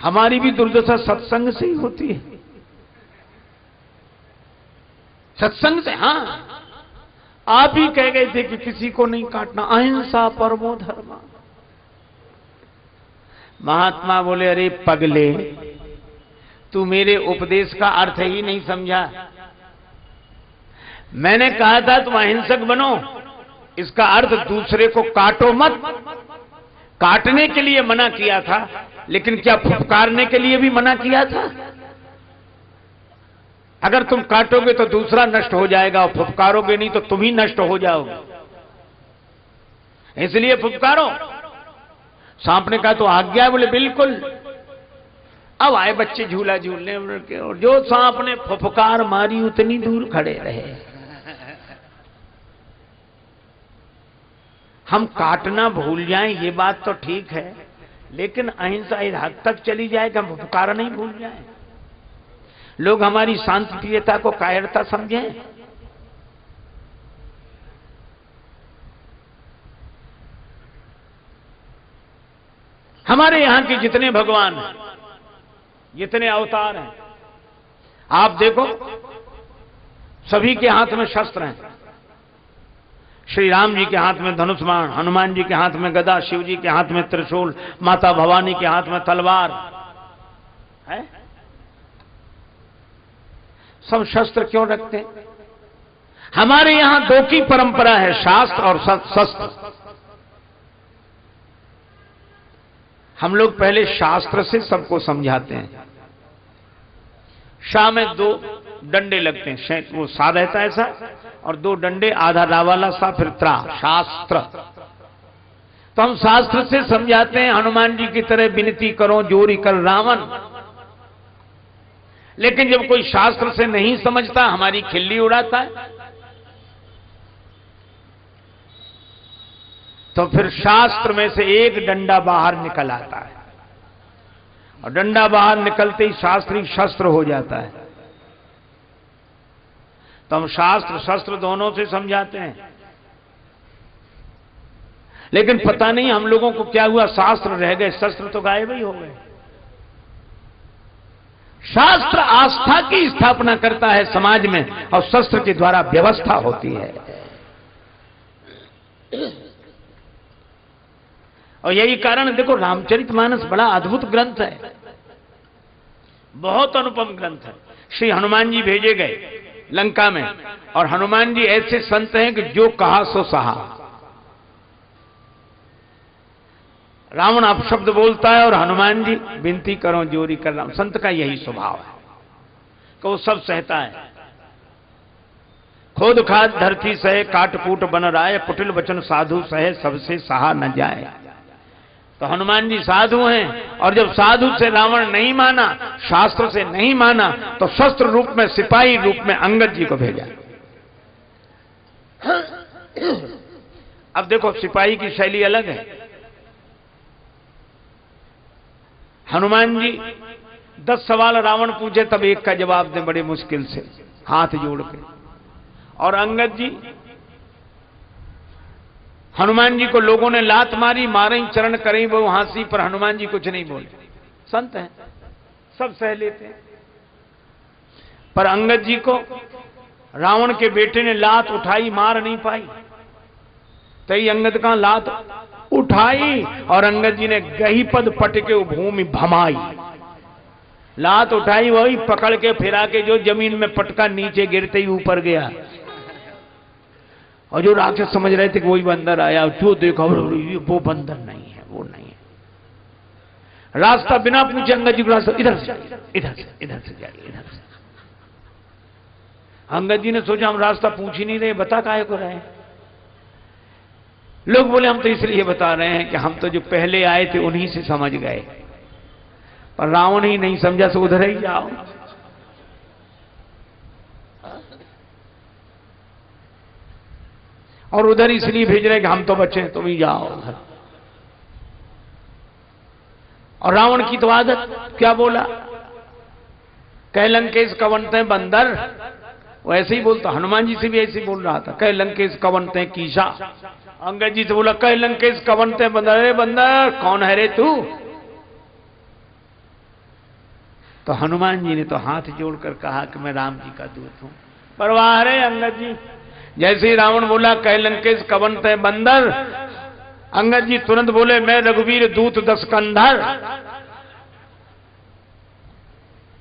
हमारी भी दुर्दशा सत्संग से ही होती है, सत्संग से। हाँ, आप ही कह गए थे कि किसी को नहीं काटना, अहिंसा परमो धर्म। महात्मा बोले, अरे पगले, तू मेरे उपदेश का अर्थ ही नहीं समझा। मैंने कहा था तुम अहिंसक बनो, इसका अर्थ दूसरे को काटो मत। काटने के लिए मना किया था, लेकिन क्या फुफकारने के लिए भी मना किया था? अगर तुम काटोगे तो दूसरा नष्ट हो जाएगा, और फुफकारोगे नहीं तो तुम ही नष्ट हो जाओगे, इसलिए फुफकारो। सांप ने कहा तो आज्ञा है? बोले बिल्कुल। अब आए बच्चे झूला झूलने, और जो सांप ने फुफकार मारी उतनी दूर खड़े रहे। हम काटना भूल जाएं ये बात तो ठीक है, लेकिन अहिंसा इस हद तक चली जाए कि हम फुफकार नहीं भूल जाएं। लोग हमारी शांतिप्रियता को कायरता समझें। हमारे यहां के जितने भगवान हैं, जितने अवतार हैं, आप देखो सभी के हाथ में शस्त्र हैं। श्री राम जी के हाथ में धनुष बाण, हनुमान जी के हाथ में गदा, शिव जी के हाथ में त्रिशूल, माता भवानी के हाथ में तलवार है। सब शस्त्र क्यों रखते हैं? हमारे यहां दो की परंपरा है, शास्त्र और शस्त्र। हम लोग पहले शास्त्र से सबको समझाते हैं। शाह में दो डंडे लगते हैं, वो सा रहता है ऐसा, और दो डंडे, आधा रा वाला सा, फिर त्रा, शास्त्र। तो हम शास्त्र से समझाते हैं, हनुमान जी की तरह विनती करो जोरी कर रावण। लेकिन जब कोई शास्त्र से नहीं समझता, हमारी खिल्ली उड़ाता है, तो फिर शास्त्र में से एक डंडा बाहर निकल आता है, और डंडा बाहर निकलते ही शास्त्री शस्त्र हो जाता है। तो हम शास्त्र शस्त्र दोनों से समझाते हैं, लेकिन पता नहीं हम लोगों को क्या हुआ, शास्त्र रह गए, शस्त्र तो गायब ही हो गए। शास्त्र आस्था की स्थापना करता है समाज में, और शस्त्र के द्वारा व्यवस्था होती है। और यही कारण देखो, रामचरितमानस बड़ा अद्भुत ग्रंथ है, बहुत अनुपम ग्रंथ है। श्री हनुमान जी भेजे गए लंका में, और हनुमान जी ऐसे संत हैं कि जो कहा सो सहा। रावण अपशब्द बोलता है और हनुमान जी विनती करो जोरी कर राम। संत का यही स्वभाव है कि वो सब सहता है। खोद खाद धरती सहे, काट कूट बन राय, कुटिल वचन साधु सहे, सबसे सहा न जाए। तो हनुमान जी साधु हैं, और जब साधु से रावण नहीं माना, शास्त्र से नहीं माना, तो शस्त्र रूप में, सिपाही रूप में अंगद जी को भेजा। अब देखो सिपाही की शैली अलग है। हनुमान जी 10 सवाल रावण पूछे तब एक का जवाब दे, बड़े मुश्किल से हाथ जोड़ के। और अंगद जी, हनुमान जी को लोगों ने लात मारी, मारे चरण करें वो हांसी, पर हनुमान जी कुछ नहीं बोले। संत हैं, सब सह लेते हैं। पर अंगद जी को रावण के बेटे ने लात उठाई, मार नहीं पाई। तई अंगद का लात उठाई, और अंगद जी ने गही पद पटके भूमि भमाई। लात उठाई, वही पकड़ के फिरा के जो जमीन में पटका, नीचे गिरते ही ऊपर गया। और जो राक्षस समझ रहे थे कि वही बंदर आया, जो देखा वो बंदर नहीं है, वो नहीं है। रास्ता बिना पूछे अंगद जी को रास्ता, इधर से इधर से इधर से जाइए, इधर से। अंगद जी ने सोचा हम रास्ता पूछ ही नहीं रहे, बता काहे को रहे। लोग बोले हम तो इसलिए बता रहे हैं कि हम तो जो पहले आए थे उन्हीं से समझ गए, पर रावण ही नहीं समझा, सो उधर ही जाओ। और उधर इसलिए भेज रहे कि हम तो बच्चे हैं, तुम ही जाओ उधर। और रावण की तो आदत, क्या बोला, कह लंकेश कवनते बंदर, वो ऐसे ही बोलता। हनुमान जी से भी ऐसे ही बोल रहा था, कह लंकेश कवनते कीशा। अंगद जी से बोला, कह लंकेश कवनते बंदर। अरे बंदर कौन है रे तू? तो हनुमान जी ने तो हाथ जोड़कर कहा कि मैं राम जी का दूत हूं। परवाह रे अंगद जी, जैसे ही रावण बोला कह लंकेश कवन तय बंदर, अंगद जी तुरंत बोले मैं रघुवीर दूत 10 कंधर।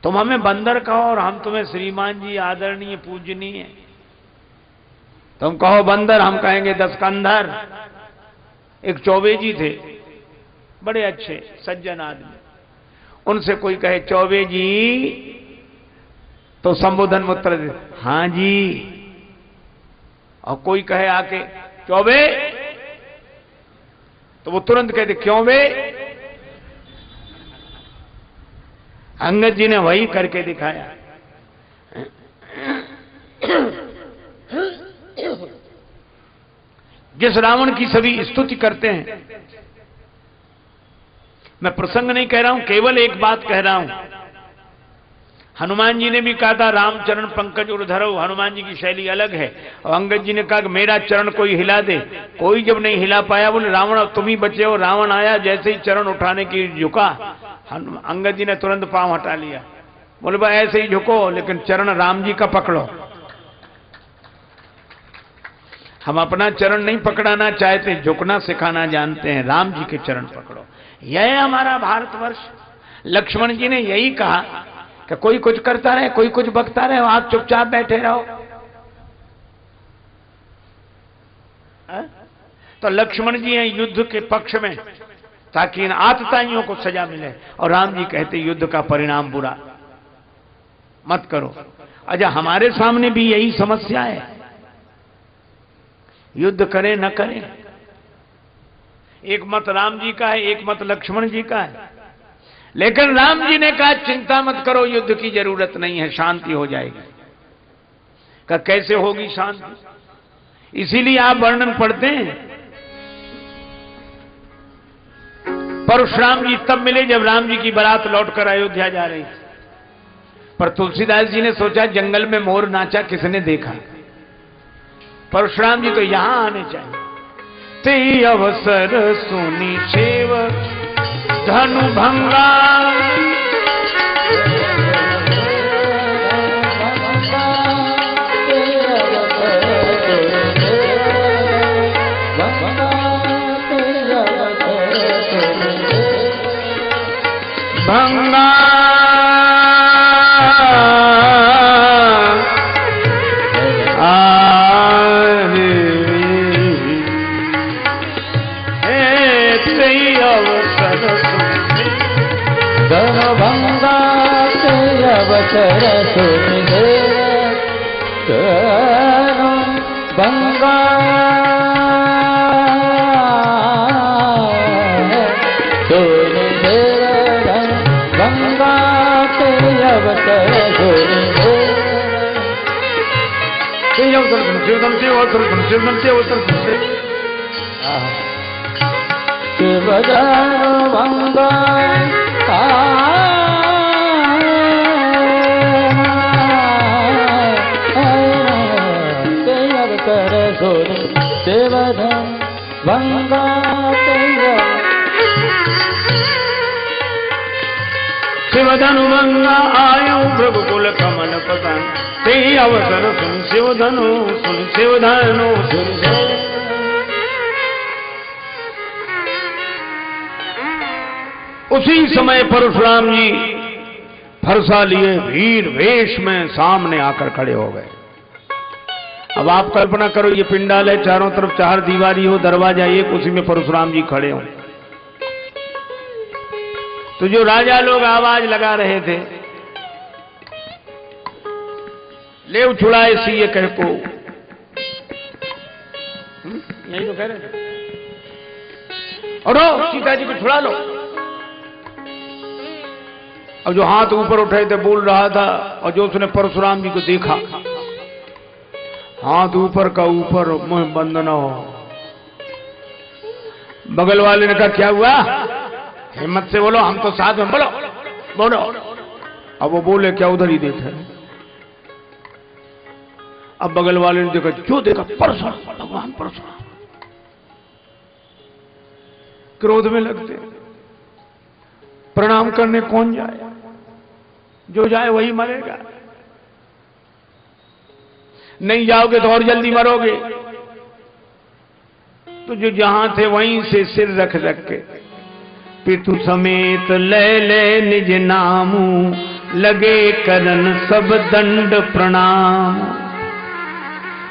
तुम हमें बंदर कहो और हम तुम्हें श्रीमान जी आदरणीय पूजनीय, तुम कहो बंदर हम कहेंगे 10 कंधर। एक चौबे जी थे, बड़े अच्छे सज्जन आदमी, उनसे कोई कहे चौबे जी तो संबोधन में उत्तर दे हां जी, और कोई कहे आके चौबे तो वो तुरंत कहते क्यों बे। अंगद जी ने वही करके दिखाया। जिस रावण की सभी स्तुति करते हैं, मैं प्रसंग नहीं कह रहा हूं, केवल एक बात कह रहा हूं। हनुमान जी ने भी कहा था रामचरण पंकज उर्धरो, हनुमान जी की शैली अलग है। और अंगद जी ने कहा कि मेरा चरण कोई हिला दे, कोई जब नहीं हिला पाया बोले रावण अब तुम ही बचे हो। रावण आया, जैसे ही चरण उठाने की झुका, अंगद जी ने तुरंत पांव हटा लिया, बोले भाई ऐसे ही झुको लेकिन चरण राम जी का पकड़ो। हम अपना चरण नहीं पकड़ाना चाहते, झुकना सिखाना जानते हैं, राम जी के चरण पकड़ो। यह है हमारा भारतवर्ष। लक्ष्मण जी ने यही कहा कि कोई कुछ करता रहे, कोई कुछ बकता रहे, आप चुपचाप बैठे रहो। तो लक्ष्मण जी हैं युद्ध के पक्ष में, ताकि इन आतताइयों को सजा मिले, और राम जी कहते युद्ध का परिणाम बुरा, मत करो। अच्छा, हमारे सामने भी यही समस्या है, युद्ध करें न करें। एक मत राम जी का है, एक मत लक्ष्मण जी का है। लेकिन राम जी ने कहा चिंता मत करो, युद्ध की जरूरत नहीं है, शांति हो जाएगी। का कैसे होगी शांति? इसीलिए आप वर्णन पढ़ते हैं, परशुराम जी तब मिले जब राम जी की बारात लौटकर अयोध्या जा रही थी। पर तुलसीदास जी ने सोचा जंगल में मोर नाचा किसने देखा, परशुराम जी तो यहां आने चाहिए। ते अवसर सुनी सेव धनु भंगा, भंगा अवसर सुनि भंगा सुनि भंगा ते अवसर सुनि शिवधनु भंगा देवधन भंगा शिवधनु भंगा आयो रघुकुल कमल पतन, ते अवसर सुन शिवधनु सुन शिवधनु सुन। उसी समय परशुराम जी फरसा लिए वीर वेश में सामने आकर खड़े हो गए। अब आप कल्पना करो, ये पिंडाल है, चारों तरफ 4 दीवारी हो, दरवाजा एक, उसी में परशुराम जी खड़े हो। तो जो राजा लोग आवाज लगा रहे थे, ले छुड़ाए सीए कह को, यही तो कह रहे थे, और सीता जी को छुड़ा लो। अब जो हाथ ऊपर उठाए थे बोल रहा था, और जो उसने परशुराम जी को देखा, हाथ ऊपर का ऊपर, मुंह बंद न हो। बगल वाले ने कहा क्या हुआ, हिम्मत से बोलो, हम तो साथ में, बोलो बोलो। अब वो बोले क्या, उधर ही देखा। अब बगल वाले ने देखा, जो देखा परशुराम, भगवान परशुराम। क्रोध में लगते, प्रणाम करने कौन जाए। जो जाए वही मरेगा, नहीं जाओगे तो और जल्दी मरोगे। तो जो जहां थे वहीं से सिर रख रख के पितु समेत ले ले निज नामू, लगे करन सब दंड प्रणाम।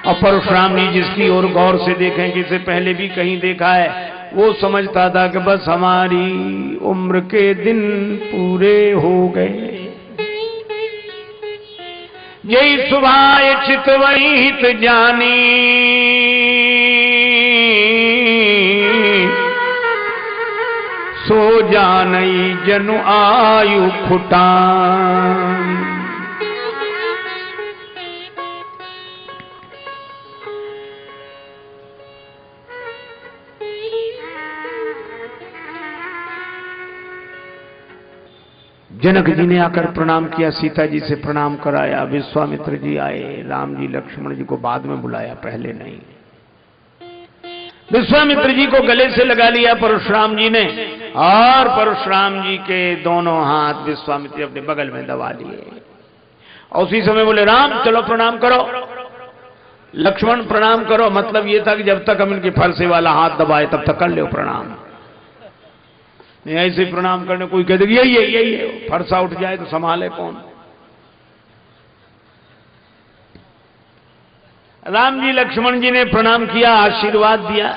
और परशुराम जी जिसकी ओर गौर से देखें कि इसे पहले भी कहीं देखा है, वो समझता था कि बस हमारी उम्र के दिन पूरे हो गए। यही सुभाए चित वही हित जानी, सो जानई जनु आयु खुटान। जनक जी ने आकर प्रणाम किया, सीता जी से प्रणाम कराया, विश्वामित्र जी आए, राम जी लक्ष्मण जी को बाद में बुलाया, पहले नहीं। विश्वामित्र जी को गले से लगा लिया परशुराम जी ने, और परशुराम जी के दोनों हाथ विश्वामित्र जी अपने बगल में दबा लिए। और उसी समय बोले राम चलो प्रणाम करो, लक्ष्मण प्रणाम करो। मतलब ये था कि जब तक हम इनके फरसे वाला हाथ दबाए तब तक कर लो प्रणाम, नहीं ऐसे प्रणाम करने कोई कह देगा यही फरसा उठ जाए तो संभाले कौन। राम जी लक्ष्मण जी ने प्रणाम किया, आशीर्वाद दिया।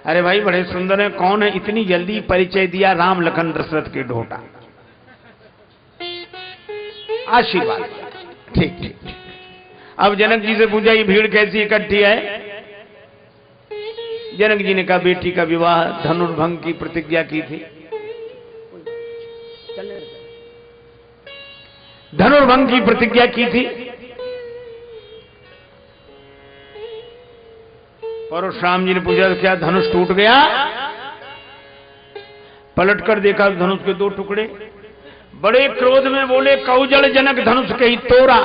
अरे भाई बड़े सुंदर है, कौन है, इतनी जल्दी परिचय दिया, राम लखन दशरथ के ढोटा। आशीर्वाद ठीक ठीक। अब जनक जी से पूछा ये भीड़ कैसी इकट्ठी है। जनक जी ने कहा बेटी का विवाह धनुर्भंग की प्रतिज्ञा की थी, धनुर्भंग की प्रतिज्ञा की थी। परशुराम जी ने पूछा क्या धनुष टूट गया? पलटकर देखा धनुष के दो टुकड़े। बड़े क्रोध में बोले कौजल जनक धनुष के ही तोड़ा।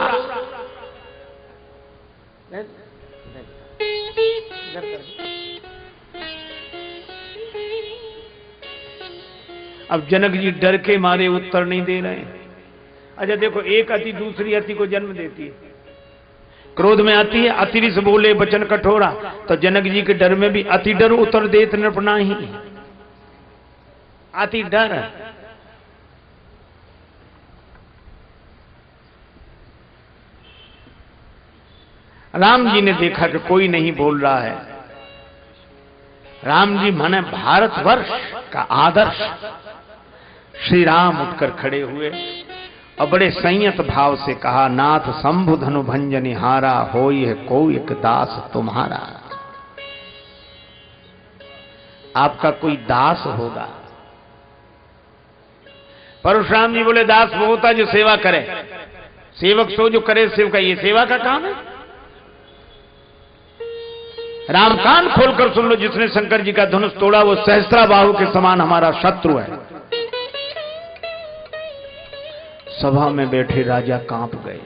अब जनक जी डर के मारे उत्तर नहीं दे रहे हैं। अच्छा देखो, एक अति दूसरी अति को जन्म देती है, क्रोध में आती है, अति से बोले वचन कठोरा। तो जनक जी के डर में भी अति डर उतर देत नृपना ही, अति डर। राम जी ने देखा कि कोई नहीं बोल रहा है। राम जी माने भारतवर्ष का आदर्श। श्री राम उठकर खड़े हुए और बड़े संयत भाव से कहा नाथ शंभु धनु भंजनि हारा, होई है कोई एक दास तुम्हारा। आपका कोई दास होगा। परशुराम जी बोले दास वो होता जो सेवा करे, सेवक सो जो करे सेवका, ये सेवा का काम है। राम कान खोलकर सुन लो, जिसने शंकर जी का धनुष तोड़ा वो सहस्त्राबाहु के समान हमारा शत्रु है। सभा में बैठे राजा कांप गए।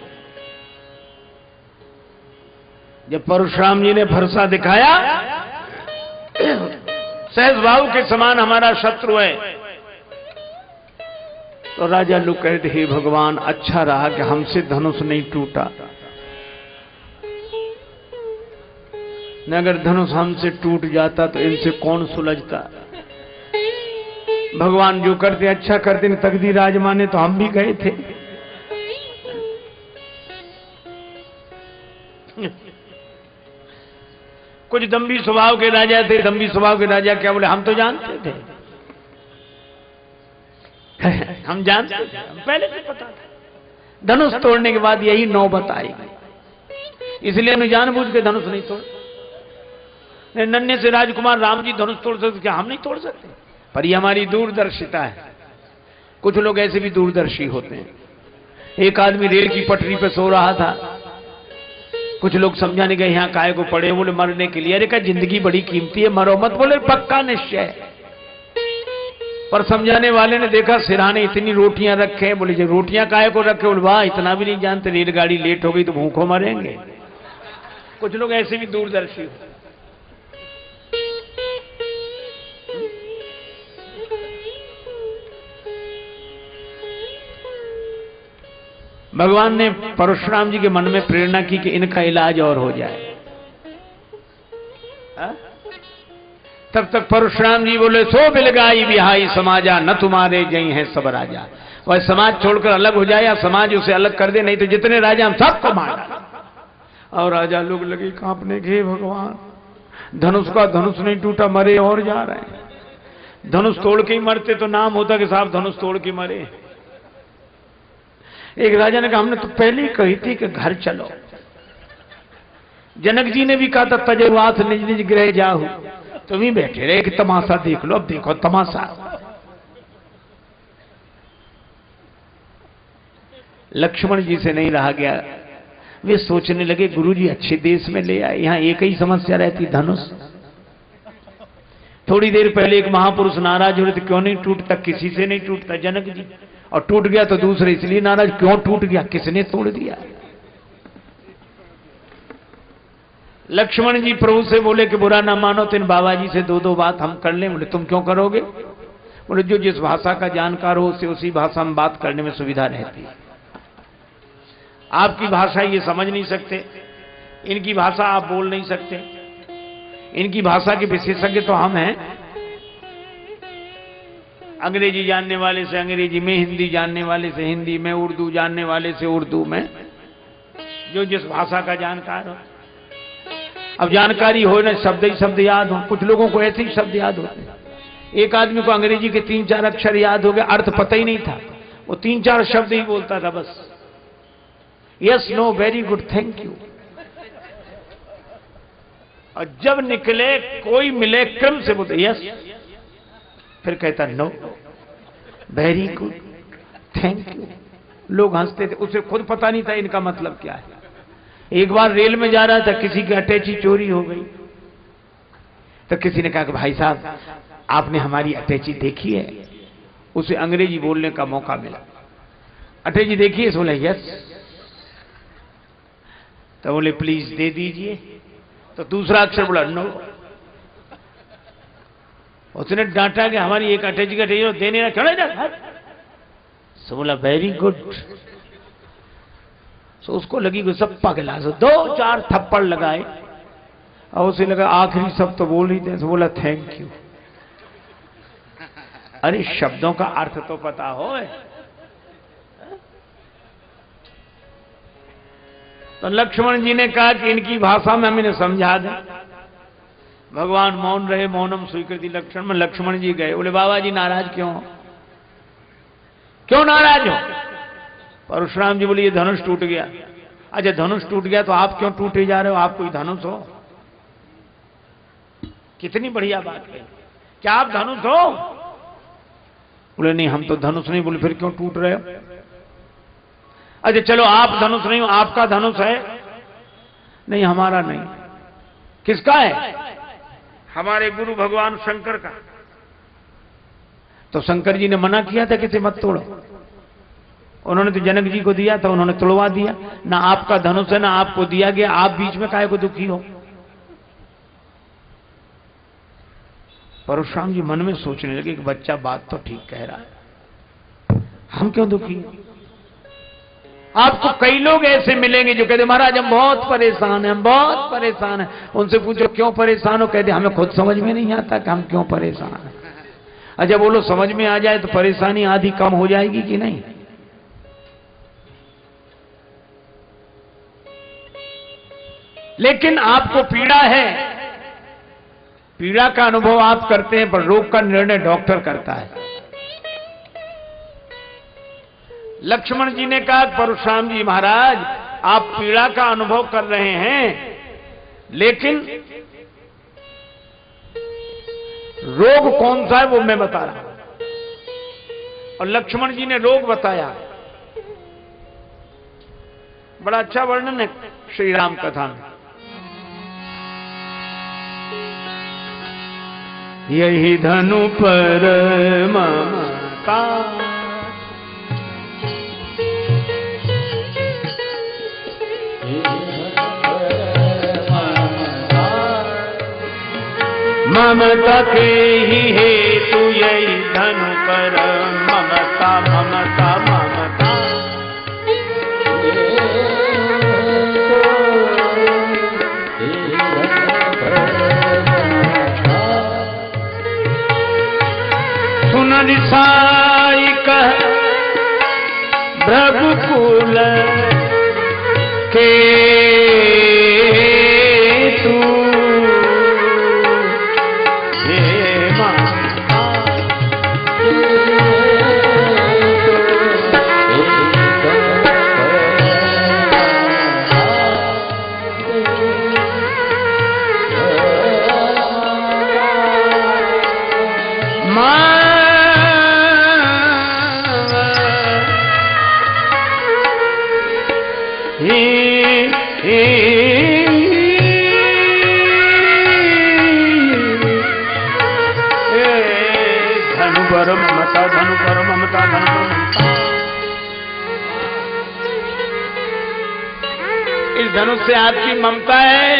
जब परशुराम जी ने फरसा दिखाया सहस्त्राबाहु के समान हमारा शत्रु है, तो राजा लोग कहते हे भगवान अच्छा रहा कि हमसे धनुष नहीं टूटा, न अगर धनुष हमसे टूट जाता तो इनसे कौन सुलझता। भगवान जो करते अच्छा करते, न तकदीर आजमाने तो हम भी गए थे। कुछ दम्भी स्वभाव के राजा थे। दम्भी स्वभाव के राजा क्या बोले, हम तो जानते थे, हम जानते थे, हम पहले से पता था। धनुष तोड़ने के बाद यही नौबत आएगी, इसलिए हमने जानबूझ के धनुष नहीं तोड़। नन्हे से राजकुमार राम जी धनुष तोड़ सकते, क्या हम नहीं तोड़ सकते? पर ये हमारी दूरदर्शिता है। कुछ लोग ऐसे भी दूरदर्शी होते हैं। एक आदमी रेल की पटरी पर सो रहा था, कुछ लोग समझाने गए यहाँ काहे को पड़े, बोले मरने के लिए। अरे क्या जिंदगी बड़ी कीमती है, मरो मत। बोले पक्का निश्चय। पर समझाने वाले ने देखा सिरहाने इतनी रोटियां रखे, बोले जो रोटियां काहे को रखे, बोले वाह इतना भी नहीं जानते, रेलगाड़ी लेट हो गई तो भूखों मरेंगे। कुछ लोग ऐसे भी दूरदर्शी हो। भगवान ने परशुराम जी के मन में प्रेरणा की कि इनका इलाज और हो जाए। तब तक परशुराम जी बोले, सो बिलगाई बिहाई समाजा, न तुम्हारे जई हैं सब राजा। वह समाज छोड़कर अलग हो जाए या समाज उसे अलग कर दे, नहीं तो जितने राजा हम सबको मार डाला। और राजा लोग लगे कांपने के, भगवान धनुष का धनुष नहीं टूटा, मरे और जा रहे हैं। धनुष तोड़ के ही मरते तो नाम होता कि साहब धनुष तोड़ के मरे। एक राजा ने कहा, हमने तो पहले ही कही थी कि घर चलो। जनक जी ने भी कहा था, तजवाथ निज निज गृह जाहु। तुम ही बैठे रहे कि तमाशा देख लो। अब देखो तमाशा। लक्ष्मण जी से नहीं रहा गया। वे सोचने लगे, गुरुजी अच्छे देश में ले आए, यहां एक ही समस्या रहती, धनुष। थोड़ी देर पहले एक महापुरुष नाराज हो रहे थे, क्यों नहीं टूटता, किसी से नहीं टूटता, जनक जी। और टूट गया तो दूसरे इसलिए नाराज, क्यों टूट गया, किसने तोड़ दिया। लक्ष्मण जी प्रभु से बोले कि बुरा ना मानो तो इन बाबा जी से दो बात हम कर लें। बोले तुम क्यों करोगे? बोले जो जिस भाषा का जानकार हो उससे उसी भाषा में बात करने में सुविधा रहती है। आपकी भाषा ये समझ नहीं सकते, इनकी भाषा आप बोल नहीं सकते, इनकी भाषा के विशेषज्ञ तो हम हैं। अंग्रेजी जानने वाले से अंग्रेजी में, हिंदी जानने वाले से हिंदी में, उर्दू जानने वाले से उर्दू में, जो जिस भाषा का जानकार हो। अब जानकारी हो ना, शब्द ही शब्द याद हो। कुछ लोगों को ऐसे ही शब्द याद होते हैं। एक आदमी को अंग्रेजी के 3-4 अक्षर याद हो गए, अर्थ पता ही नहीं था, वो 3-4 शब्द ही बोलता था बस। Yes, no, very good, thank you. और जब निकले कोई मिले क्रम से बोलते यस, फिर कहता no, very good, thank you. लोग हंसते थे, उसे खुद पता नहीं था इनका मतलब क्या है। एक बार रेल में जा रहा था, किसी की अटैची चोरी हो गई, तो किसी ने कहा कि भाई साहब आपने हमारी अटैची देखी है? उसे अंग्रेजी बोलने का मौका मिला। अटैची देखी है? बोला यस। तो बोले प्लीज दे दीजिए। तो दूसरा अक्षर बोला नो। उसने डांटा कि हमारी एक अटैची का देने ना, क्यों नहीं जा। सो बोला वेरी गुड। तो उसको लगी कोई सब पगला, 2-4 थप्पड़ लगाए और उसे लगा आखिरी सब तो बोल ही थे। तो बोला थैंक यू। अरे शब्दों का अर्थ तो पता हो। तो लक्ष्मण जी ने कहा कि इनकी भाषा में हम इन्हें समझा दें। भगवान मौन रहे, मौनम स्वीकृति लक्षण में। लक्ष्मण जी गए, बोले बाबा जी नाराज क्यों हो, क्यों नाराज हो? परशुराम जी बोले ये धनुष टूट गया। अच्छा धनुष टूट गया तो आप क्यों टूटे जा रहे हो, आप कोई धनुष हो? कितनी बढ़िया बात है, क्या आप धनुष हो? बोले नहीं हम तो धनुष नहीं। बोले फिर क्यों टूट रहे हो? अच्छा चलो आप धनुष नहीं हो, आपका धनुष है? नहीं हमारा नहीं। किसका है? हमारे गुरु भगवान शंकर का। तो शंकर जी ने मना किया था कि मत तोड़ो। उन्होंने तो जनक जी को दिया था, उन्होंने तोड़वा दिया। ना आपका धनुष है ना आपको दिया गया, आप बीच में काहे को दुखी हो? परशुराम जी मन में सोचने लगे कि बच्चा बात तो ठीक कह रहा है, हम क्यों दुखी हैं? आपको कई लोग ऐसे मिलेंगे जो कहते महाराज हम बहुत परेशान हैं, हम बहुत परेशान हैं। उनसे पूछो क्यों परेशान हो, कहते हमें खुद समझ में नहीं आता कि हम क्यों परेशान हैं। अच्छा बोलो समझ में आ जाए तो परेशानी आधी कम हो जाएगी कि नहीं? लेकिन आपको पीड़ा है, पीड़ा का अनुभव आप करते हैं, पर रोग का निर्णय डॉक्टर करता है। लक्ष्मण जी ने कहा परशुराम जी महाराज आप पीड़ा का अनुभव कर रहे हैं, लेकिन रोग कौन सा है वो मैं बता रहा हूं। और लक्ष्मण जी ने रोग बताया। बड़ा अच्छा वर्णन है श्री राम कथा में। यही धनु पर ममता ममता के ही हेतु यही धनु पर ममता ममता ममता के तू हे ममता धनु पर ममता धनु पर ममता। इस धनुष से आपकी ममता है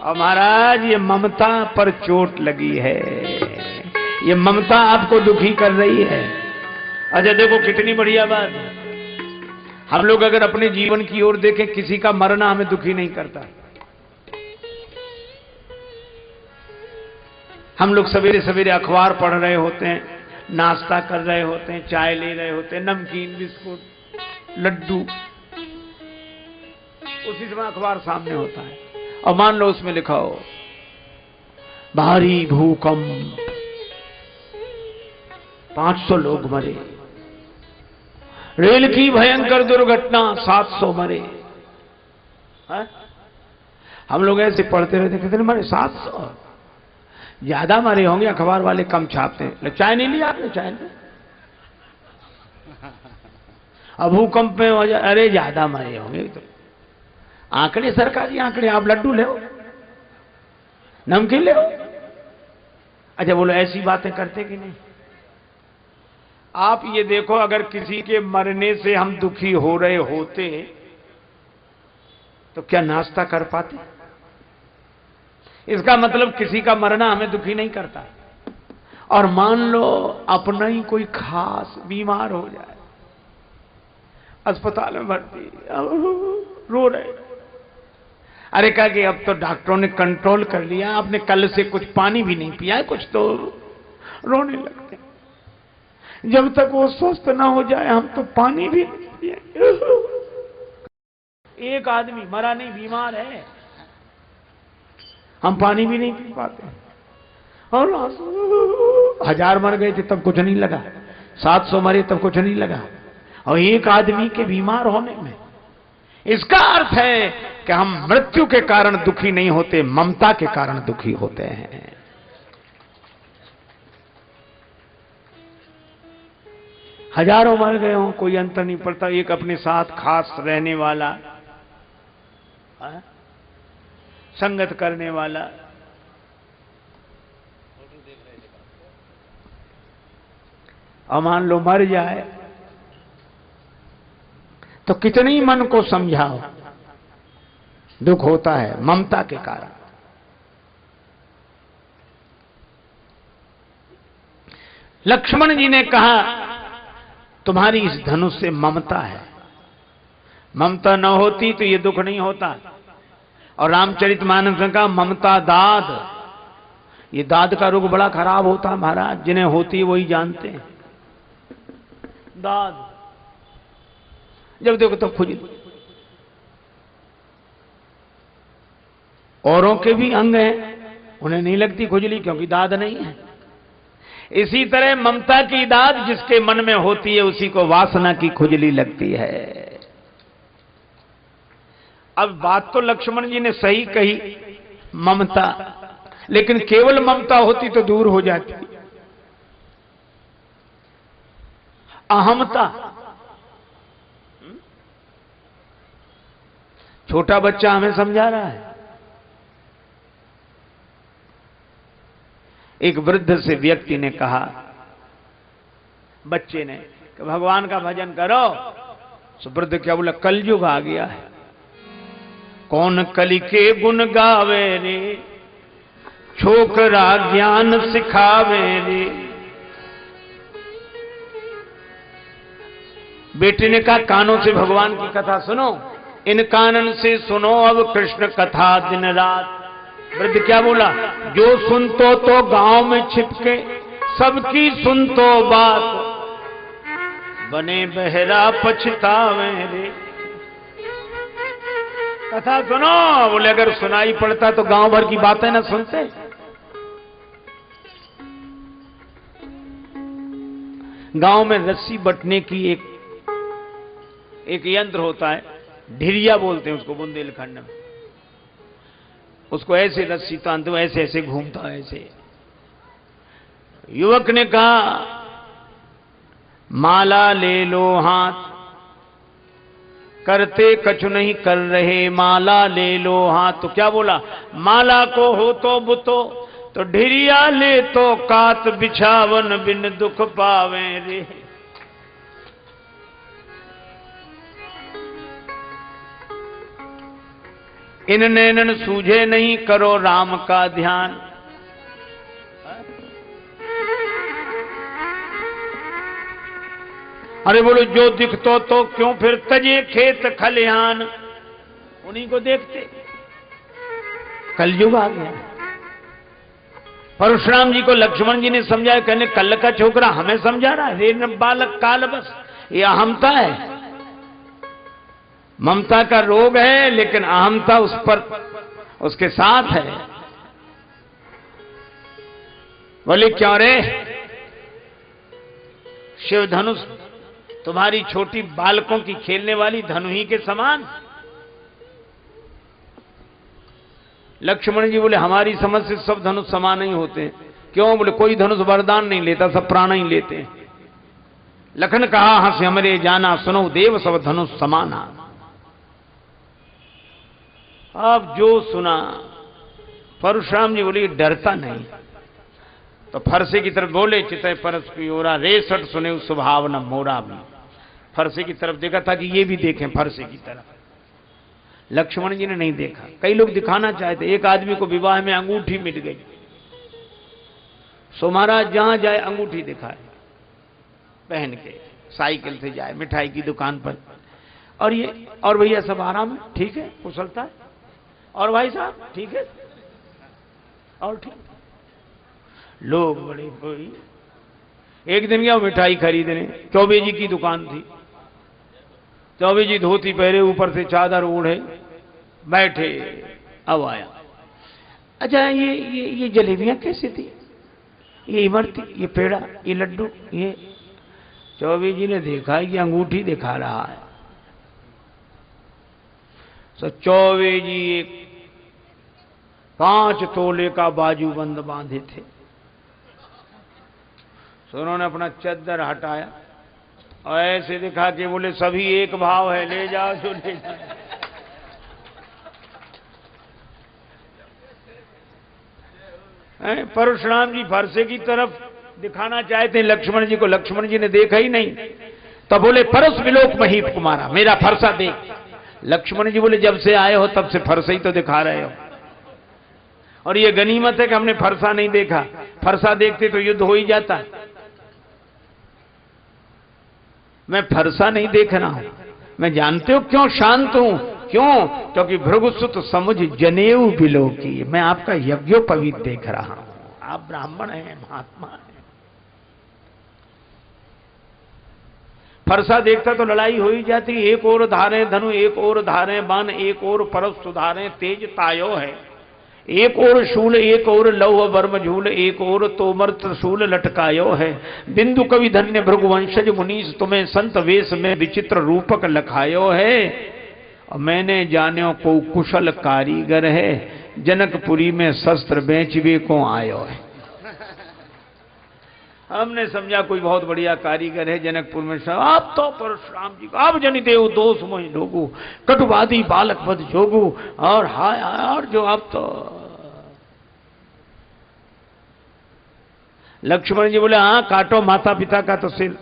और महाराज ये ममता पर चोट लगी है, ये ममता आपको दुखी कर रही है। अच्छा देखो कितनी बढ़िया बात, हम लोग अगर अपने जीवन की ओर देखें, किसी का मरना हमें दुखी नहीं करता। हम लोग सवेरे सवेरे अखबार पढ़ रहे होते हैं, नाश्ता कर रहे होते हैं, चाय ले रहे होते हैं, नमकीन बिस्कुट लड्डू, उसी समय अखबार सामने होता है और मान लो उसमें लिखा हो भारी भूकंप, 500 लोग मरे, रेल की भयंकर दुर्घटना, 700 मरे। है? हम लोग ऐसे पढ़ते रहते, कितने मरे? 700। ज्यादा मरे होंगे, अखबार वाले कम छापते हैं। चाय नहीं लिया आपने? चाय नहीं। अब भूकंप में वजह, अरे ज्यादा मरे होंगे। तो आंकड़े, सरकारी आंकड़े, आप लड्डू ले, नमकीन ले। अच्छा बोलो, ऐसी बातें करते कि नहीं? आप ये देखो, अगर किसी के मरने से हम दुखी हो रहे होते तो क्या नाश्ता कर पाते? इसका मतलब किसी का मरना हमें दुखी नहीं करता। और मान लो अपना ही कोई खास बीमार हो जाए, अस्पताल में भर्ती, रो रहे, अरे कहा कि अब तो डॉक्टरों ने कंट्रोल कर लिया, आपने कल से कुछ पानी भी नहीं पिया है, कुछ तो रोने लगते। जब तक वो स्वस्थ ना हो जाए हम तो पानी भी नहीं पिए। एक आदमी मरा नहीं, बीमार है, हम पानी भी नहीं पी पाते। और 1000 मर गए थे तब कुछ नहीं लगा, 700 मरे तब कुछ नहीं लगा, और एक आदमी के बीमार होने में। इसका अर्थ है कि हम मृत्यु के कारण दुखी नहीं होते, ममता के कारण दुखी होते हैं। हजारों मर गए हों, कोई अंतर नहीं पड़ता। एक अपने साथ खास रहने वाला, संगत करने वाला, और मान लो मर जाए तो कितनी मन को समझाओ, दुख होता है ममता के कारण। लक्ष्मण जी ने कहा तुम्हारी इस धनुष से ममता है, ममता न होती तो ये दुख नहीं होता। और रामचरितमानस में कहा ममता दाद, ये दाद का रोग बड़ा खराब होता है महाराज, जिन्हें होती है वही जानते हैं। दाद जब देखो तो खुजली, औरों के भी अंग हैं, उन्हें नहीं लगती खुजली क्योंकि दाद नहीं है। इसी तरह ममता की दाद जिसके मन में होती है उसी को वासना की खुजली लगती है। अब बात तो लक्ष्मण जी ने सही कही, ममता, लेकिन केवल ममता होती तो दूर हो जाती। अहमता, छोटा बच्चा हमें समझा रहा है। एक वृद्ध से व्यक्ति ने कहा, बच्चे ने, कि भगवान का भजन करो। तो वृद्ध क्या बोला, कलयुग आ गया है, कौन कलि के गुण गावे रे, छोकरा ज्ञान सिखावे रे। बेटे ने कहा कानों से भगवान की कथा सुनो, इन कानन से सुनो अब कृष्ण कथा दिन रात। वृद्ध क्या बोला, जो सुन तो गांव में छिपके सबकी सुन तो बात, बने बहरा पछतावे रे। कथा सुनो। बोले अगर सुनाई पड़ता तो गांव भर की बातें ना सुनते। गांव में रस्सी बटने की एक यंत्र होता है, ढिरिया बोलते हैं उसको बुंदेलखंड में। उसको ऐसे रस्सी तानते हो, ऐसे ऐसे घूमता है ऐसे। युवक ने कहा माला ले लो हाथ, करते कछु नहीं कर रहे, माला ले लो हाथ। तो क्या बोला, माला को हो तो बुतो, तो ढिरिया ले तो कात, बिछावन बिन दुख पावे रे। इन नैनन सूझे नहीं, करो राम का ध्यान। अरे बोलो जो दिखतो तो क्यों फिर तजे खेत खलिहान, उन्हीं को देखते। कलयुग आ गया। परशुराम जी को लक्ष्मण जी ने समझाया, कहने कल का छोकरा हमें समझा रहा है, रे बालक काल बस। ये अहमता है, ममता का रोग है, लेकिन अहमता उस पर उसके साथ है। बोले क्यों रे, शिव धनुष तुम्हारी छोटी बालकों की खेलने वाली धनु ही के समान। लक्ष्मण जी बोले हमारी समझ से सब धनुष समान नहीं होते। क्यों? बोले कोई धनुष वरदान नहीं लेता, सब प्राण ही लेते हैं। लखन कहा हंस हमरे जाना, सुनो देव सब धनुष समाना। अब जो सुना, परशुराम जी बोले डरता नहीं। तो फरसे की तरफ बोले, चितय परस की ओरा, रेसठ सुने उस स्वभाव न मोरा भी। फरसे की तरफ देखा था कि ये भी देखें फरसे की तरफ। लक्ष्मण जी ने नहीं देखा। कई लोग दिखाना चाहते। एक आदमी को विवाह में अंगूठी मिल गई, सो महाराज जहां जाए अंगूठी दिखाए, पहन के साइकिल से जाए मिठाई की दुकान पर। और भैया सब आराम है, ठीक है, कुशलता है, और भाई साहब ठीक है, और ठीक। लोग बड़े कोई एक दिन गया मिठाई खरीदने, चौबे जी की दुकान थी। चौबे जी धोती पहरे, ऊपर से चादर ओढ़े बैठे। अब आया, अच्छा ये जलेबियां कैसी थी, ये इमरती, ये पेड़ा, ये लड्डू, ये। चौबे जी ने देखा कि अंगूठी दिखा रहा है। तो चौबे जी एक 5 तोले का बाजूबंद बांधे थे। तो उन्होंने अपना चद्दर हटाया और ऐसे दिखा के बोले सभी एक भाव है, ले जाओ जो ले जाओ। परशुराम जी फरसे की तरफ दिखाना चाहते हैं लक्ष्मण जी को, लक्ष्मण जी ने देखा ही नहीं। तो बोले परस विलोक महीप कुमारा, मेरा फरसा देख। लक्ष्मण जी बोले जब से आए हो तब से फरसा ही तो दिखा रहे हो, और ये गनीमत है कि हमने फरसा नहीं देखा। फरसा देखते तो युद्ध हो ही जाता। मैं फरसा नहीं देख रहा हूं। मैं जानते हो क्यों शांत हूं? क्यों? क्योंकि भृगुसुत समुझ जनेऊ बिलोकी, मैं आपका यज्ञोपवीत देख रहा हूं। आप ब्राह्मण हैं, महात्मा हैं। फरसा देखता तो लड़ाई हो ही जाती। एक और धारे धनु, एक और धारे बाण, एक और परस सुधारे तेज तायो है। एक और शूल, एक और लौह वर्म झूल, एक और तोमर त्रिशूल लटकायो है। बिंदु कवि धन्य भृगुवंशज मुनीष, तुम्हें संत वेश में विचित्र रूपक लखायो है। और मैंने जान्यो को कुशल कारीगर है, जनकपुरी में शस्त्र बेचवे को आयो है। हमने समझा कोई बहुत बढ़िया कारीगर है जनकपुर में। आप तो परशुराम जी को आप जनि देव दोष मोहि लोगु, कटुवादी बालक बद जोगु, और हाय और जो आप तो। लक्ष्मण जी बोले हाँ काटो माता पिता का तो सिर।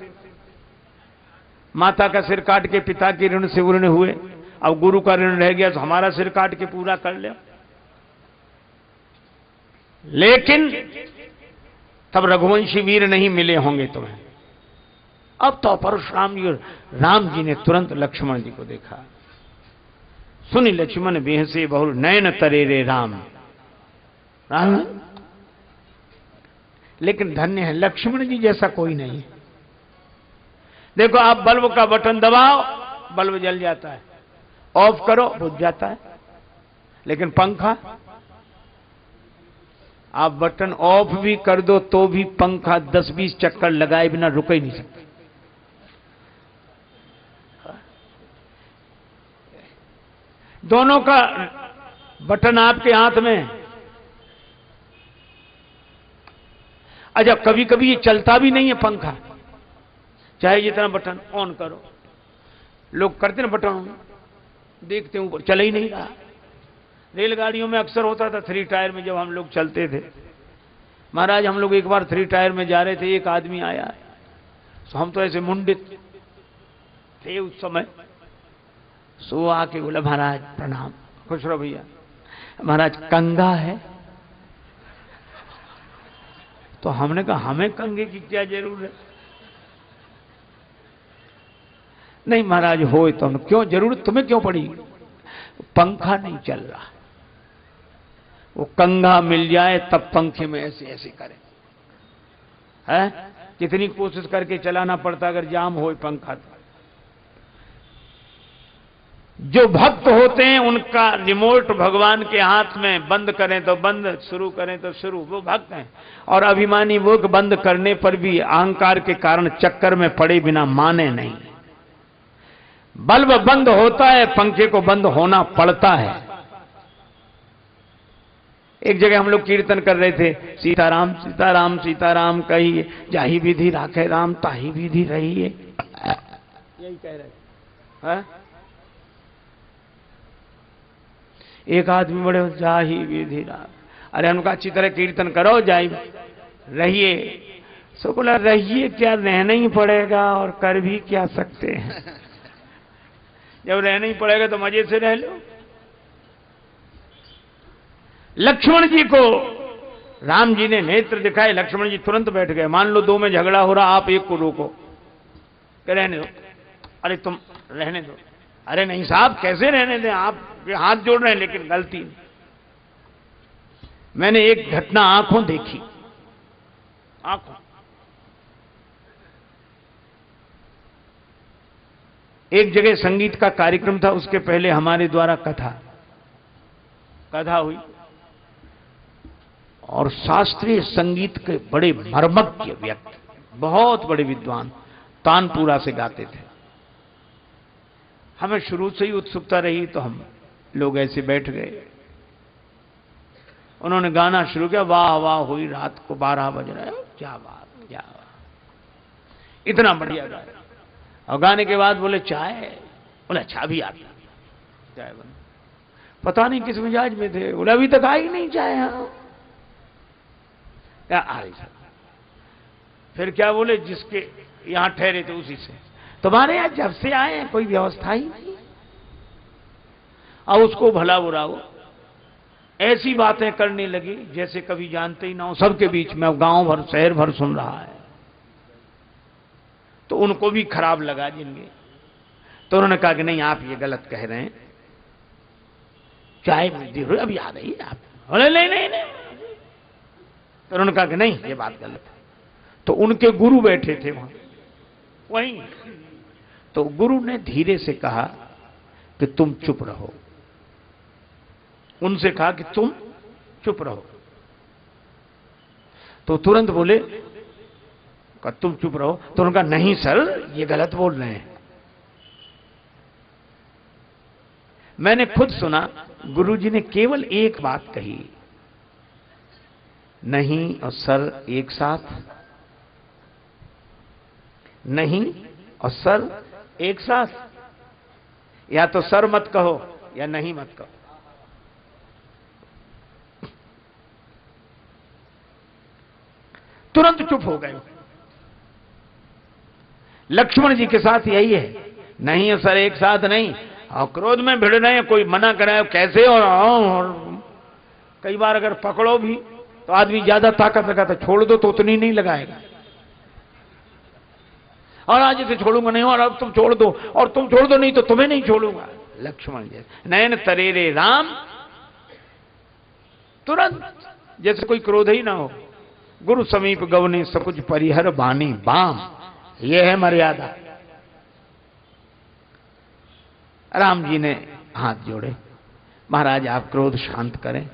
माता का सिर काट के पिता के ऋण से उर्ण हुए, अब गुरु का ऋण रह गया तो हमारा सिर काट के पूरा कर ले। लेकिन तब रघुवंशी वीर नहीं मिले होंगे तुम्हें। अब तो परशुराम जी और राम जी ने तुरंत लक्ष्मण जी को देखा। सुनी लक्ष्मण बेहसे बहुल, नयन तरे रे राम। राम लेकिन धन्य है लक्ष्मण जी जैसा कोई नहीं है। देखो आप बल्ब का बटन दबाओ, बल्ब जल जाता है, ऑफ करो बुझ जाता है। लेकिन पंखा आप बटन ऑफ भी कर दो तो भी पंखा 10-20 चक्कर लगाए बिना रुक ही नहीं सकते। दोनों का बटन आपके हाथ में। अच्छा, कभी कभी ये चलता भी नहीं है पंखा, चाहे जितना बटन ऑन करो। लोग करते ना बटन, देखते हैं ऊपर चल ही नहीं रहा। रेलगाड़ियों में अक्सर होता था 3 टायर में, जब हम लोग चलते थे। महाराज हम लोग एक बार 3 टायर में जा रहे थे, एक आदमी आया, तो हम तो ऐसे मुंडित थे उस समय। सो आके बोला महाराज प्रणाम, खुश रहो भैया। महाराज कंगा है? तो हमने कहा हमें कंगे की क्या जरूरत है? नहीं महाराज हो तो क्यों जरूरत तुम्हें क्यों पड़ी? पंखा नहीं चल रहा, वो कंघा मिल जाए तब पंखे में ऐसे ऐसे करें। है कितनी कोशिश करके चलाना पड़ता अगर जाम हो पंखा तो। जो भक्त होते हैं उनका रिमोट भगवान के हाथ में, बंद करें तो बंद, शुरू करें तो शुरू, वो भक्त हैं। और अभिमानी वो बंद करने पर भी अहंकार के कारण चक्कर में पड़े बिना माने नहीं। बल्ब बंद होता है, पंखे को बंद होना पड़ता है। एक जगह हम लोग कीर्तन कर रहे थे, सीताराम सीताराम सीताराम कहिए, जाही विधि राखे राम ताही विधि रहिए, यही कह रहे हैं। एक आदमी बड़े जाही विधि राम, अरे उनका अच्छी तरह कीर्तन करो, जाही रहिए। सो बोला रहिए क्या, रहना ही पड़ेगा और कर भी क्या सकते हैं। जब रहना ही पड़ेगा तो मजे से रह लो। लक्ष्मण जी को राम जी ने नेत्र दिखाए, लक्ष्मण जी तुरंत बैठ गए। मान लो 2 में झगड़ा हो रहा, आप एक को रोको, कह रहने दो। अरे तुम रहने दो। अरे नहीं साहब कैसे रहने दें, आप हाथ जोड़ रहे हैं, लेकिन गलती। मैंने एक घटना आंखों देखी, आंखों। एक जगह संगीत का कार्यक्रम था, उसके पहले हमारे द्वारा कथा हुई, और शास्त्रीय संगीत के बड़े मर्मज्ञ व्यक्ति, बहुत बड़े विद्वान, तानपुरा से गाते थे। हमें शुरू से ही उत्सुकता रही, तो हम लोग ऐसे बैठ गए। उन्होंने गाना शुरू किया, वाह वाह हुई रात को 12 बज रहे, क्या बात, क्या बात, इतना बढ़िया गाया। और गाने के बाद बोले चाय, बोले अच्छा भी आता चाय बन। पता नहीं किस मिजाज में थे, बोले अभी तक आई नहीं चाय। हाँ क्या आ रही। फिर क्या बोले, जिसके यहां ठहरे थे उसी से, तुम्हारे यहां जब से आए हैं कोई व्यवस्था ही नहीं। अब उसको भला बुरा वो ऐसी बातें करने लगी जैसे कभी जानते ही ना हो, सबके बीच में, गांव भर शहर भर सुन रहा है। तो उनको भी खराब लगा जिनके। तो उन्होंने कहा कि नहीं आप ये गलत कह रहे हैं, चाय वृद्धि हो अभी आ रही है आप। बोले नहीं नहीं नहीं। तो उन्होंने कहा कि नहीं ये बात गलत है। तो उनके गुरु बैठे थे वहीं। तो गुरु ने धीरे से कहा कि तुम चुप रहो। उनसे कहा कि तुम चुप रहो। तो तुरंत बोले कि तुम चुप रहो। तो उन्होंने कहा नहीं सर ये गलत बोल रहे हैं। मैंने खुद सुना, गुरुजी ने केवल एक बात कही, नहीं और सर एक साथ, नहीं और सर एक साथ, या तो सर मत कहो या नहीं मत कहो। तुरंत चुप हो गए। लक्ष्मण जी के साथ यही है, नहीं सर एक साथ नहीं, और क्रोध में भिड़ रहे हैं, कोई मना कराए कैसे। और कई बार अगर पकड़ो भी तो आदमी ज्यादा ताकत लगाता, छोड़ दो तो उतनी नहीं लगाएगा। और आज इसे छोड़ूंगा नहीं, और अब तुम छोड़ दो, और तुम छोड़ दो नहीं तो तुम्हें नहीं छोड़ूंगा। लक्ष्मण जी नयन तरेरे राम, तुरंत जैसे कोई क्रोध ही ना हो। गुरु समीप गवने सकुच परिहर बानी बाम, यह है मर्यादा। राम जी ने हाथ जोड़े, महाराज आप क्रोध शांत करें।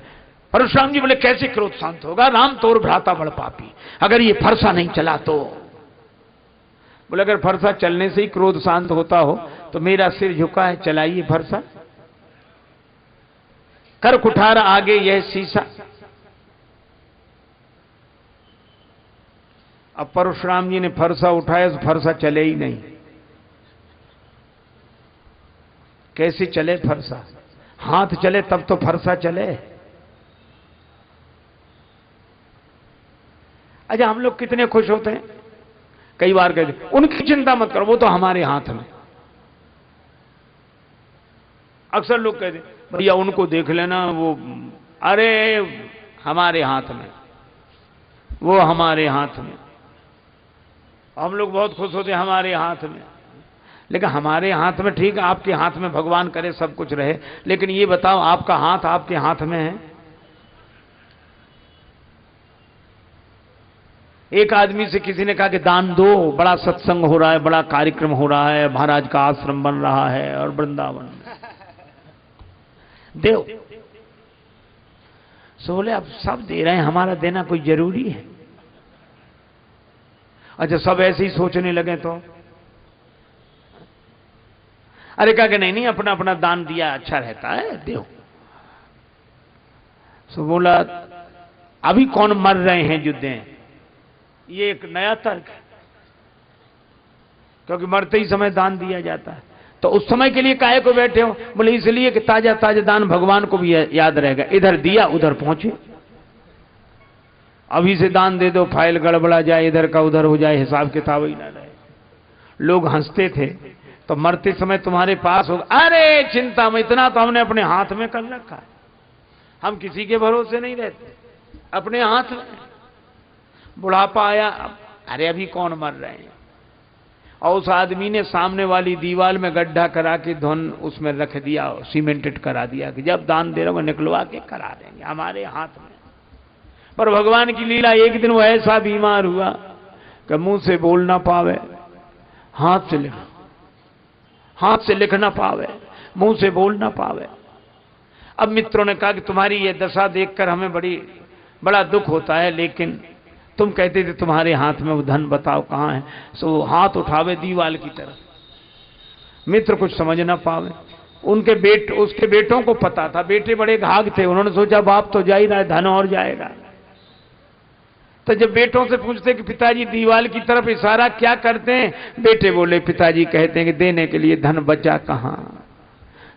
परशुराम जी बोले कैसे क्रोध शांत होगा, राम तोर भ्राता बड़ पापी, अगर ये फरसा नहीं चला तो। बोले अगर फरसा चलने से ही क्रोध शांत होता हो तो मेरा सिर झुका है, चलाइए फरसा। कर कुठार आगे यह शीशा। अब परशुराम जी ने फरसा उठाया तो फरसा चले ही नहीं। कैसे चले फरसा, हाथ चले तब तो फरसा चले। अच्छा हम लोग कितने खुश होते हैं, कई बार कहते उनकी चिंता मत करो, वो तो हमारे हाथ में। अक्सर लोग कहते भैया उनको देख लेना, वो अरे हमारे हाथ में, वो हमारे हाथ में। हम लोग बहुत खुश होते हैं हमारे हाथ में, लेकिन हमारे हाथ में ठीक है, आपके हाथ में भगवान करे सब कुछ रहे, लेकिन ये बताओ आपका हाथ आपके हाथ में है। एक आदमी से किसी ने कहा कि दान दो, बड़ा सत्संग हो रहा है, बड़ा कार्यक्रम हो रहा है, महाराज का आश्रम बन रहा है और वृंदावन में दो। सो बोले अब सब दे रहे हैं, हमारा देना कोई जरूरी है। अच्छा सब ऐसे ही सोचने लगे तो अरे कहा कि नहीं नहीं अपना अपना दान दिया अच्छा रहता है, दो। सो बोला अभी कौन मर रहे हैं जो दें, ये एक नया तर्क है, क्योंकि मरते ही समय दान दिया जाता है। तो उस समय के लिए काहे को बैठे हो, बोले इसलिए कि ताजा ताजा दान भगवान को भी याद रहेगा, इधर दिया उधर पहुंचे। अभी से दान दे दो, फाइल गड़बड़ा जाए, इधर का उधर हो जाए, हिसाब किताब ही ना रहे। लोग हंसते थे तो मरते समय तुम्हारे पास होगा, अरे चिंता में, इतना तो हमने अपने हाथ में कर रखा है, हम किसी के भरोसे नहीं रहते, अपने हाथ में। बुढ़ापा आया, अरे अभी कौन मर रहे हैं। और उस आदमी ने सामने वाली दीवार में गड्ढा करा के धन उसमें रख दिया, सीमेंटेड करा दिया कि जब दान दे रहे हो निकलवा के करा देंगे, हमारे हाथ में। पर भगवान की लीला, एक दिन वो ऐसा बीमार हुआ कि मुंह से बोल ना पावे, हाथ से लिख ना पावे, मुंह से बोल ना पावे। अब मित्रों ने कहा कि तुम्हारी ये दशा देखकर हमें बड़ा दुख होता है, लेकिन तुम कहते थे तुम्हारे हाथ में वो धन, बताओ कहां है। सो हाथ उठावे दीवाल की तरफ। मित्र कुछ समझ ना पावे। उसके बेटों को पता था, बेटे बड़े घाघ थे, उन्होंने सोचा बाप तो जा ही रहा है, धन और जाएगा। तो जब बेटों से पूछते कि पिताजी दीवाल की तरफ इशारा क्या करते हैं, बेटे बोले पिताजी कहते हैं कि देने के लिए धन बचा कहां,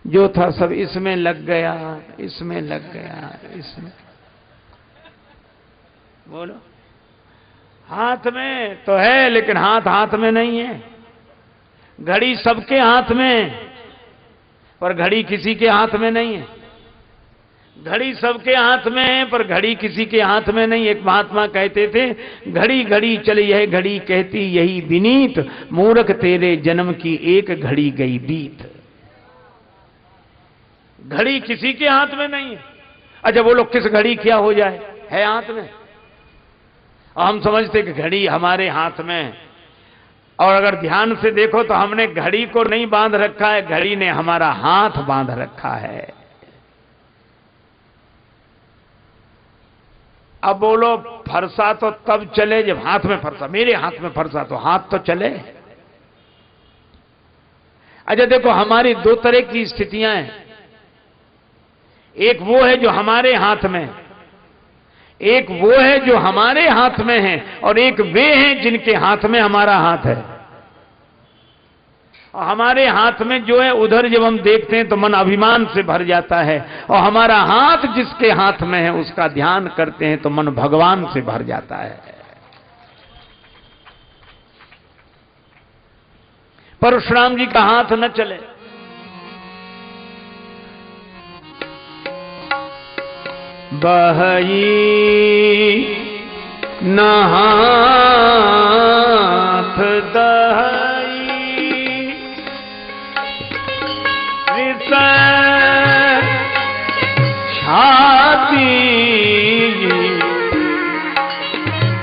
जो था सब इसमें लग गया, इसमें लग गया, इसमें। बोलो हाथ में तो है, लेकिन हाथ में नहीं है। घड़ी सबके हाथ में, पर घड़ी किसी के हाथ में नहीं है। घड़ी सबके हाथ में है, पर घड़ी किसी के हाथ में नहीं। एक महात्मा कहते थे, घड़ी घड़ी चली है घड़ी कहती यही विनीत, मूर्ख तेरे जन्म की एक घड़ी गई बीत। घड़ी किसी के हाथ में नहीं है। अच्छा बोलो किस घड़ी क्या हो जाए, है हाथ में। हम समझते कि घड़ी हमारे हाथ में है, और अगर ध्यान से देखो तो हमने घड़ी को नहीं बांध रखा है, घड़ी ने हमारा हाथ बांध रखा है। अब बोलो फरसा तो तब चले जब हाथ में फरसा, मेरे हाथ में फरसा तो हाथ तो चले। अच्छा देखो हमारी दो तरह की स्थितियां हैं, एक वो है जो हमारे हाथ में, एक वो है जो हमारे हाथ में है, और एक वे हैं जिनके हाथ में हमारा हाथ है। और हमारे हाथ में जो है उधर जब हम देखते हैं तो मन अभिमान से भर जाता है, और हमारा हाथ जिसके हाथ में है उसका ध्यान करते हैं तो मन भगवान से भर जाता है। परशुराम जी का हाथ न चले। बहई न हाथ दहई रिस छाती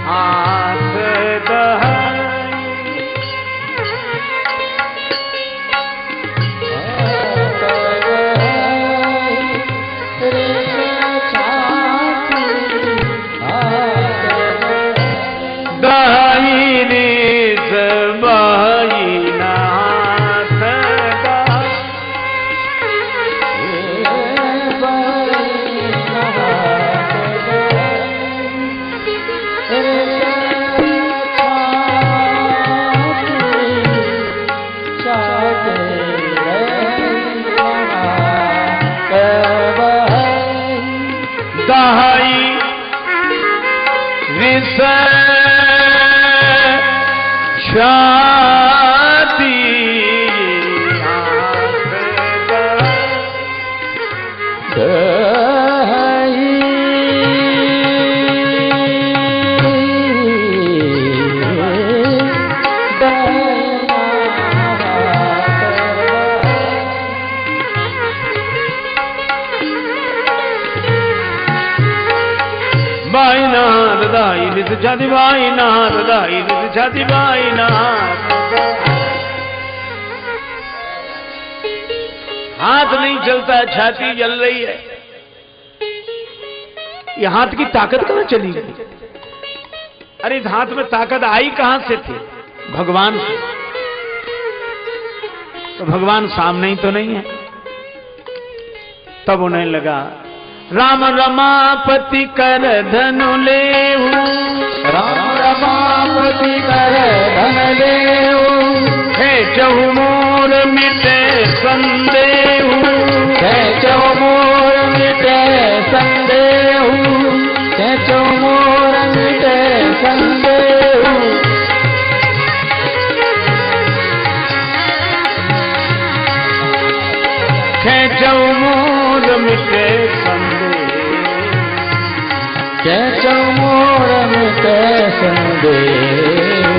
हाथ दहई दहाई विष शादी छाती बाई नाथ दाई छाती बाई नाथ। हाथ नहीं चलता, छाती जल रही है। ये हाथ की ताकत कहां चली गई? अरे इस हाथ में ताकत आई कहां से थी? भगवान से। तो भगवान सामने ही तो नहीं है। तब उन्हें लगा राम रमापति कर धनु लेहू, राम रमापति कर धन लेहू, है चहु मोर मिटे संदेहू, है चहु मोर मिटे संदेहू, है चहु मोर मिटे संदेहू। है चहु मोर मिटे कैचो मोर मिटे संदेहू,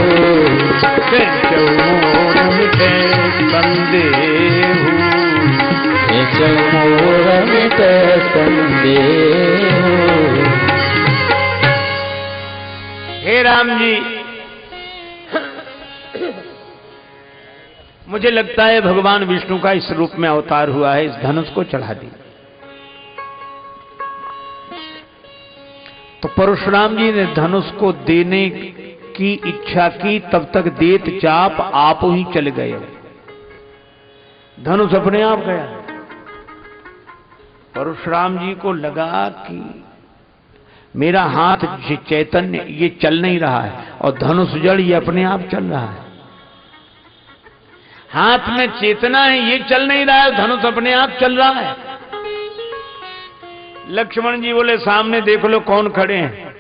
कैचो मोर मिटे संदेहू, कैचो मोर मिटे संदेहू। हे राम जी, मुझे लगता है भगवान विष्णु का इस रूप में अवतार हुआ है। इस धनुष को चढ़ा दी। तो परशुराम जी ने धनुष को देने की इच्छा की, तब तक देत चाप आप ही चले गए। धनुष अपने आप गया। परशुराम जी को लगा कि मेरा हाथ चैतन्य ये चल नहीं रहा है और धनुष जड़ ये अपने आप चल रहा है। हाथ में चेतना है, ये चल नहीं रहा है, धनुष अपने आप चल रहा है। लक्ष्मण जी बोले सामने देख लो कौन खड़े हैं।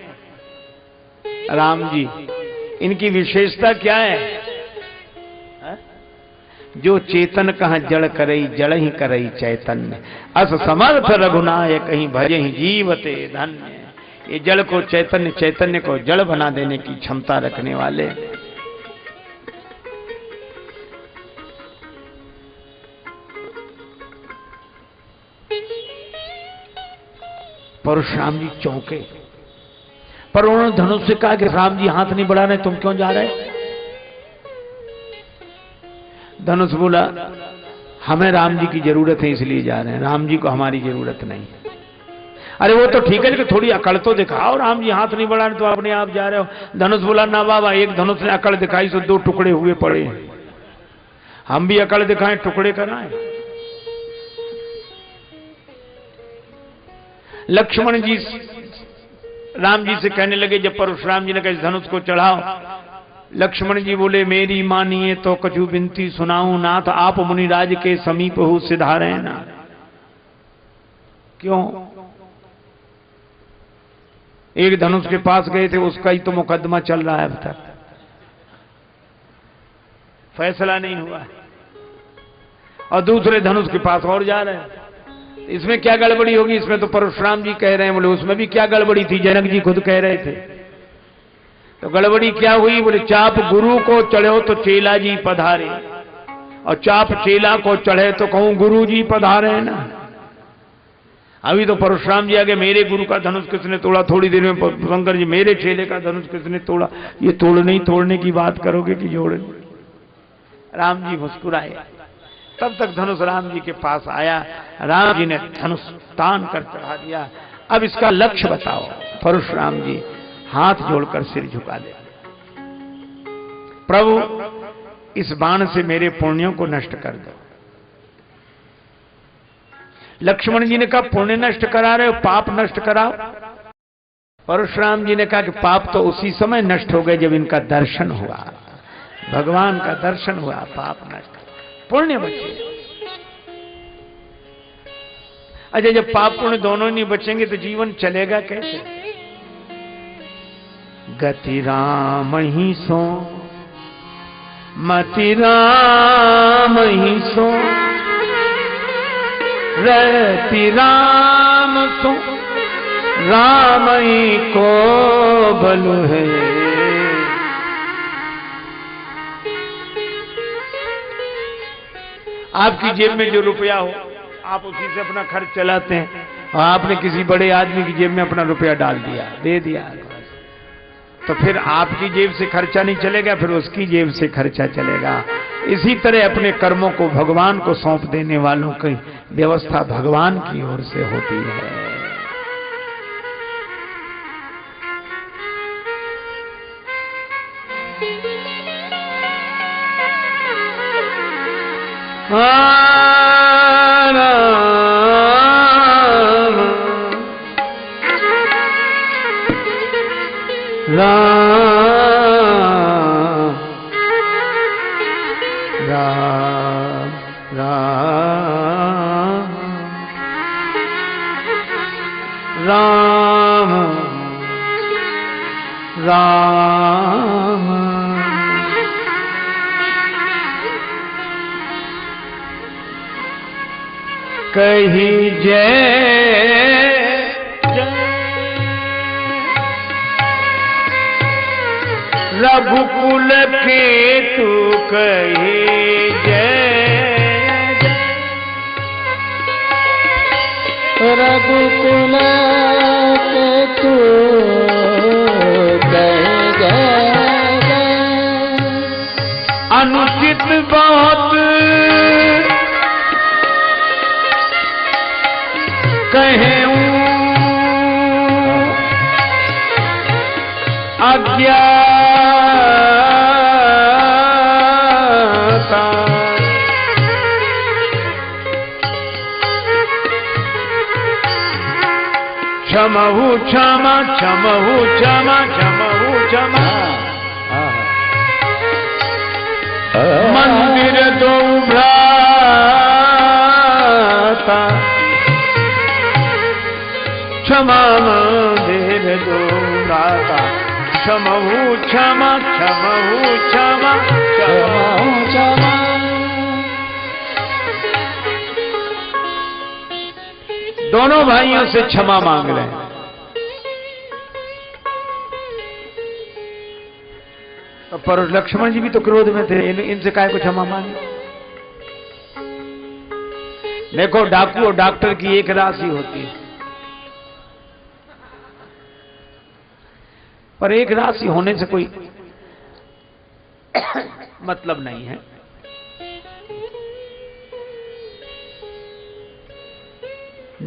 राम जी, इनकी विशेषता क्या है? जो चेतन कहां जड़ करई, जड़ ही करई चैतन्य। अस समर्थ रघुनायक कहीं भजे ही जीवते धन्य। ये जड़ को चैतन्य, चैतन्य को जड़ बना देने की क्षमता रखने वाले। परशुराम जी चौंके, पर उन्होंने धनुष से कहा कि राम जी हाथ नहीं बढ़ा रहे, तुम क्यों जा रहे? धनुष बोला हमें राम जी की जरूरत है इसलिए जा रहे हैं, राम जी को हमारी जरूरत नहीं। अरे वो तो ठीक है लेकिन थोड़ी अकड़ तो दिखाओ, राम जी हाथ नहीं बढ़ा रहे तो अपने आप जा रहे हो। धनुष बोला ना बाबा, एक धनुष ने अकड़ दिखाई तो 2 टुकड़े हुए पड़े हैं। हम भी अकड़ दिखाएं, टुकड़े कराएं। लक्ष्मण जी राम जी से कहने लगे, जब परशुराम जी ने कहा इस धनुष को चढ़ाओ, लक्ष्मण जी बोले मेरी मानिए तो कछु बिनती सुनाऊं नाथ, आप मुनिराज के समीप हो सिधारे ना। क्यों? एक धनुष के पास गए थे, उसका ही तो मुकदमा चल रहा है, अब तक फैसला नहीं हुआ है, और दूसरे धनुष के पास और जा रहे हैं। इसमें क्या गड़बड़ी होगी? इसमें तो परशुराम जी कह रहे हैं। बोले उसमें भी क्या गड़बड़ी थी? जनक जी खुद कह रहे थे। तो गड़बड़ी क्या हुई? बोले चाप गुरु को चढ़ो तो चेला जी पधारे, और चाप चेला को चढ़े तो कहूं गुरु जी पधारे ना। अभी तो परशुराम जी आगे मेरे गुरु का धनुष किसने तोड़ा, थोड़ी देर में शंकर जी मेरे चेले का धनुष किसने तोड़ा। ये तोड़ने ही तोड़ने की बात करोगे कि जोड़े? राम जी मुस्कुराए। तब तक धनुष राम जी के पास आया, राम जी ने धनुष तान कर चढ़ा दिया। अब इसका लक्ष्य बताओ। परशुराम जी हाथ जोड़कर सिर झुका दे, प्रभु इस बाण से मेरे पुण्यों को नष्ट कर दो। लक्ष्मण जी ने कहा पुण्य नष्ट करा रहे हो, पाप नष्ट कराओ। परशुराम जी ने कहा कि पाप तो उसी समय नष्ट हो गए जब इनका दर्शन हुआ, भगवान का दर्शन हुआ, पाप नष्ट। पुण्य बचे। अच्छा, जब पाप पुण्य दोनों नहीं बचेंगे तो जीवन चलेगा कैसे? गति राम ही सो मति राम ही सो, रति राम सो राम ही को बलु है। आपकी जेब में जो रुपया हो आप उसी से अपना खर्च चलाते हैं, और आपने किसी बड़े आदमी की जेब में अपना रुपया डाल दिया, दे दिया, तो फिर आपकी जेब से खर्चा नहीं चलेगा, फिर उसकी जेब से खर्चा चलेगा। इसी तरह अपने कर्मों को भगवान को सौंप देने वालों की व्यवस्था भगवान की ओर से होती है। कही जय रघुकुल के तू कही जय, रघुकुल के तू कही जय। अनुचित बहुत कहूं अज्ञाता, क्षमहु क्षमा क्षमहु क्षमा क्षमहु क्षमा। मंदिर दो भ्राता, क्षमा मंदिर दो भ्राता, क्षमहु क्षमा क्षमहु क्षमा क्षमहु क्षमा। दोनों भाइयों से क्षमा मांग रहे हैं। तो पर लक्ष्मण जी भी तो क्रोध में थे, इनसे काहे को क्षमा मांगे? देखो, डाकू और डॉक्टर की एक राशि होती है, पर एक राशि होने से कोई मतलब नहीं है।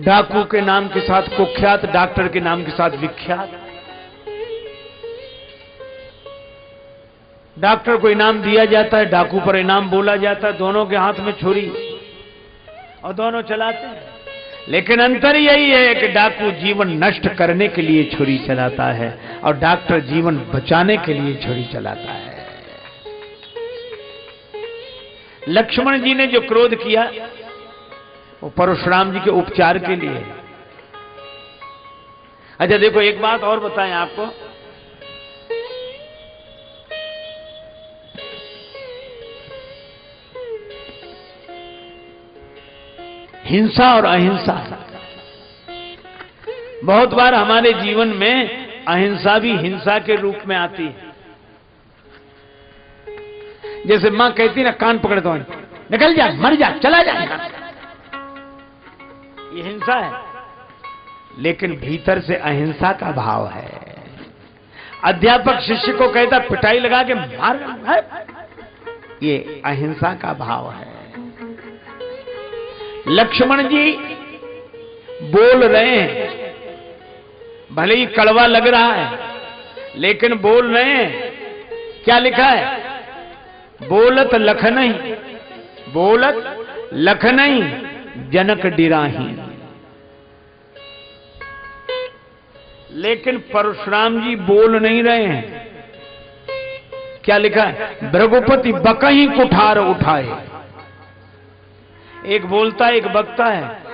डाकू के नाम के साथ कुख्यात, डॉक्टर के नाम के साथ विख्यात। डॉक्टर को इनाम दिया जाता है, डाकू पर इनाम बोला जाता है। दोनों के हाथ में छुरी और दोनों चलाते हैं, लेकिन अंतर यही है कि डाकू जीवन नष्ट करने के लिए छुरी चलाता है और डॉक्टर जीवन बचाने के लिए छुरी चलाता है। लक्ष्मण जी ने जो क्रोध किया वो परशुराम जी के उपचार के लिए। अच्छा देखो, एक बात और बताएं आपको, हिंसा और अहिंसा। बहुत बार हमारे जीवन में अहिंसा भी हिंसा के रूप में आती है। जैसे मां कहती ना, कान पकड़ दो, निकल जा, मर जा, चला जा, ये हिंसा है, लेकिन भीतर से अहिंसा का भाव है। अध्यापक शिष्य को कहता पिटाई लगा के मार, ये अहिंसा का भाव है। लक्ष्मण जी बोल रहे हैं, भले ही कड़वा लग रहा है, लेकिन बोल रहे हैं। क्या लिखा है? बोलत लख नहीं, बोलत लख नहीं, जनक डिराही। लेकिन परशुराम जी बोल नहीं रहे हैं। क्या लिखा है? भृगुपति बकहीं कुठार उठाए, एक बोलता है, एक बकता है।